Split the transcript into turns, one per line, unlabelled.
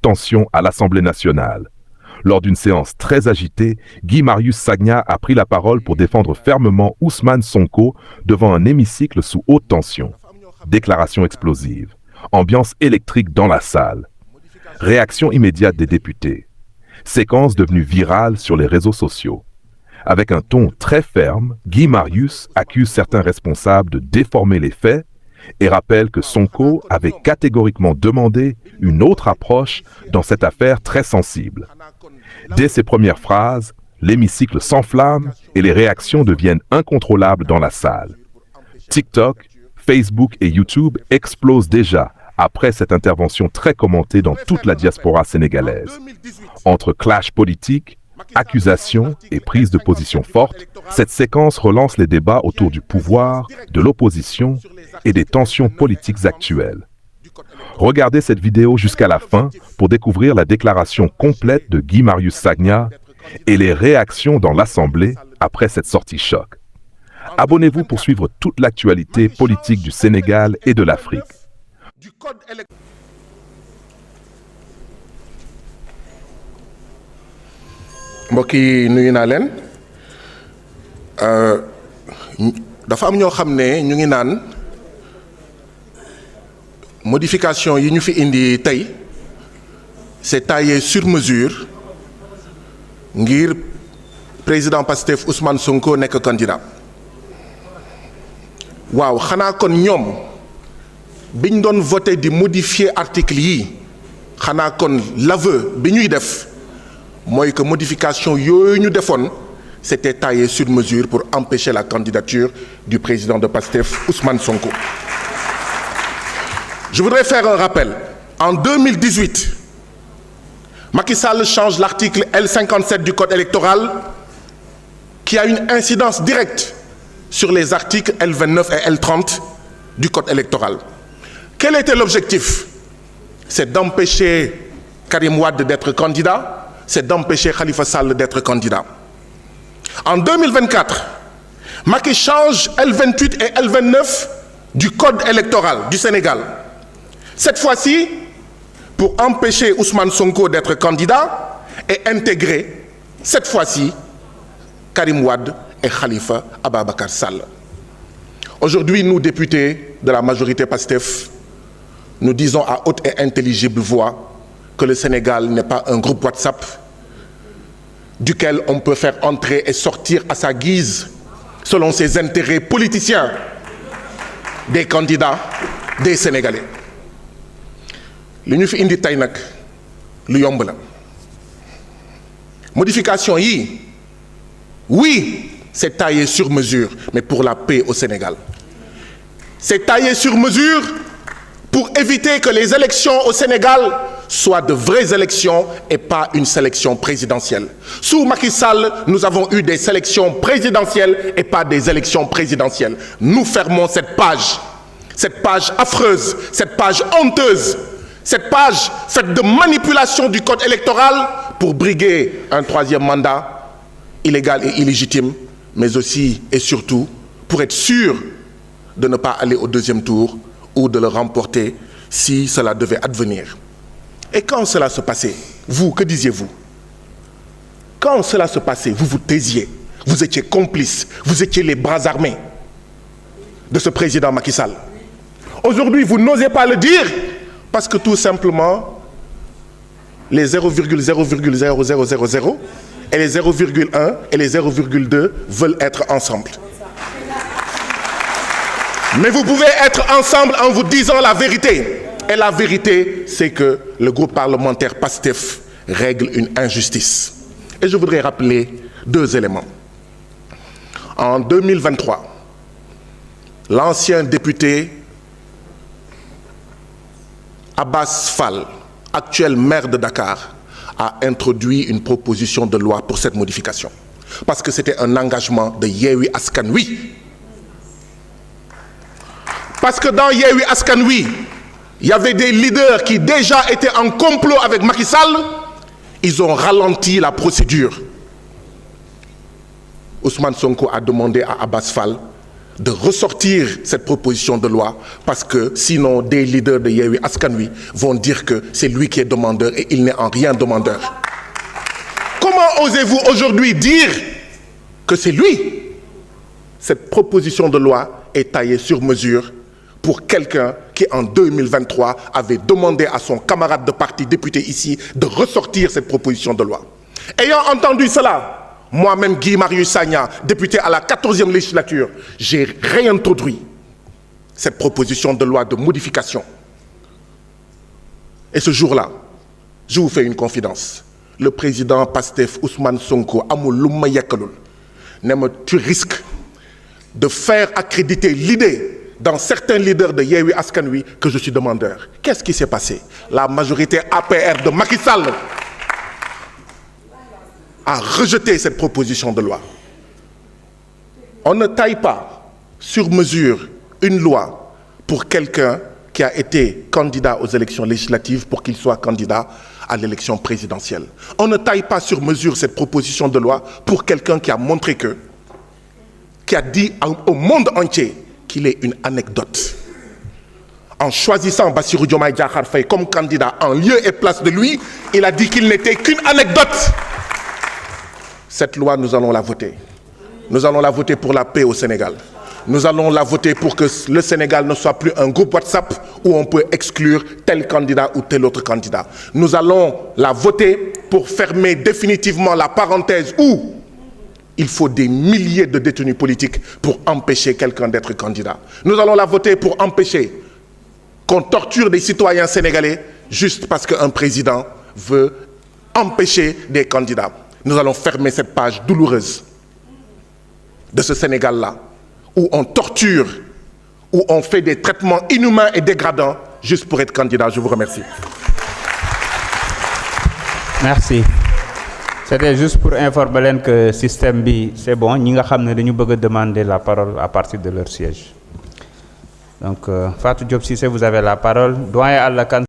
tension à l'Assemblée nationale. Lors d'une séance très agitée, Guy Marius Sagna a pris la parole pour défendre fermement Ousmane Sonko devant un hémicycle sous haute tension. Déclaration explosive. Ambiance électrique dans la salle. Réaction immédiate des députés. Séquence devenue virale sur les réseaux sociaux. Avec un ton très ferme, Guy Marius accuse certains responsables de déformer les faits et rappelle que Sonko avait catégoriquement demandé une autre approche dans cette affaire très sensible. Dès ses premières phrases, l'hémicycle s'enflamme et les réactions deviennent incontrôlables dans la salle. TikTok, Facebook et YouTube explosent déjà après cette intervention très commentée dans toute la diaspora sénégalaise. Entre clash politique, accusations et prise de position forte, cette séquence relance les débats autour du pouvoir, de l'opposition et des tensions politiques actuelles. Regardez cette vidéo jusqu'à la fin pour découvrir la déclaration complète de Guy Marius Sagna et les réactions dans l'Assemblée après cette sortie choc. Abonnez-vous pour suivre toute l'actualité politique du Sénégal et de l'Afrique.
mbokk yi nuyu naa leen dafa am ñoo xam ne ñu ngi naan modification yi ñu fi indi tey c'est taillé sur mesure ngir président Pastef Ousmane Sonko nekk candidat waaw xanaa kon ñoom biñ doon voté di modifier article yi xanaa kon l'aveu bi ñuy def mooy que modification yooyu ñu defoon c'était taillé sur mesure pour empêcher la candidature du président de Pastef Ousmane Sonko. Je voudrais faire un rappel. En 2018, Macky Sall change l'article L57 du Code électoral qui a une incidence directe sur les articles L29 et L30 du Code électoral. Quel était l'objectif? C'est d'empêcher Karim Wade d'être candidat, c'est d'empêcher Khalifa Sall d'être candidat. En 2024, Macky change L28 et L29 du Code électoral du Sénégal. Cette fois-ci, pour empêcher Ousmane Sonko d'être candidat et intégrer, cette fois-ci, Karim Wade et Khalifa Ababacar Sall. Aujourd'hui, nous, députés de la majorité PASTEF, nous disons à haute et intelligible voix que le Sénégal n'est pas un groupe WhatsApp duquel on peut faire entrer et sortir à sa guise, selon ses intérêts politiciens, des candidats, des Sénégalais. li ñu fi indi tey nag lu yomb la modification yi oui c'est taillé sur mesure mais pour la paix au Sénégal. C'est taillé sur mesure pour éviter que les élections au Sénégal soient de vraies élections et pas une sélection présidentielle. Sous Macky Sall, nous avons eu des sélections présidentielles et pas des élections présidentielles. Nous fermons cette page affreuse, cette page honteuse, cette page faite de manipulation du code électoral pour briguer un troisième mandat illégal et illégitime, mais aussi et surtout pour être sûr de ne pas aller au deuxième tour ou de le remporter si cela devait advenir. Et quand cela se passait, vous, que disiez-vous? Quand cela se passait, vous vous taisiez, vous étiez complices, vous étiez les bras armés de ce président Macky Sall. Aujourd'hui, vous n'osez pas le dire parce que tout simplement, les 0,00000 et les 0,1 et les 0,2 veulent être ensemble. Mais vous pouvez être ensemble en vous disant la vérité. Et la vérité, c'est que le groupe parlementaire PASTEF règle une injustice. Et je voudrais rappeler deux éléments. En 2023, l'ancien député Abbas Fall, actuel maire de Dakar, a introduit une proposition de loi pour cette modification. Parce que c'était un engagement de Yewwi Askan Wi. Parce que dans Yewwi Askan Wi, il y avait des leaders qui déjà étaient en complot avec Macky Sall. Ils ont ralenti la procédure. Ousmane Sonko a demandé à Abbas Fall de ressortir cette proposition de loi parce que sinon des leaders de Yewwi Askan Wi vont dire que c'est lui qui est demandeur et il n'est en rien demandeur. Comment osez-vous aujourd'hui dire que c'est lui? Cette proposition de loi est taillée sur mesure pour quelqu'un qui en 2023 avait demandé à son camarade de parti député ici de ressortir cette proposition de loi. Ayant entendu cela, moi-même, Guy Marius Sagna, député à la 14e législature, j'ai réintroduit cette proposition de loi de modification. Et ce jour-là, je vous fais une confidence. Le président Pastef Ousmane Sonko amul lu ma yekkalul ne ma tu risques de faire accréditer l'idée dans certains leaders de Yewwi Askan Wi que je suis demandeur. Qu'est-ce qui s'est passé? La majorité APR de Macky Sall a rejeté cette proposition de loi. On ne taille pas sur mesure une loi pour quelqu'un qui a été candidat aux élections législatives pour qu'il soit candidat à l'élection présidentielle. On ne taille pas sur mesure cette proposition de loi pour quelqu'un qui a montré qui a dit au monde entier qu'il est une anecdote. En choisissant Bassirou Diomaye Diakhar Faye comme candidat en lieu et place de lui, il a dit qu'il n'était qu'une anecdote. Cette loi, nous allons la voter. Nous allons la voter pour la paix au Sénégal. Nous allons la voter pour que le Sénégal ne soit plus un groupe WhatsApp où on peut exclure tel candidat ou tel autre candidat. Nous allons la voter pour fermer définitivement la parenthèse où il faut des milliers de détenus politiques pour empêcher quelqu'un d'être candidat. Nous allons la voter pour empêcher qu'on torture des citoyens sénégalais juste parce qu'un président veut empêcher des candidats. Nous allons fermer cette page douloureuse de ce Sénégal-là, où on torture, où on fait des traitements inhumains et dégradants juste pour être candidat. Je vous remercie.
Merci. C'était juste pour informer que le système B, c'est bon. Nous avons demander la parole à partir de leur siège. Donc, Fatou Diop Cissé, vous avez la parole. Doyen Alla Kane,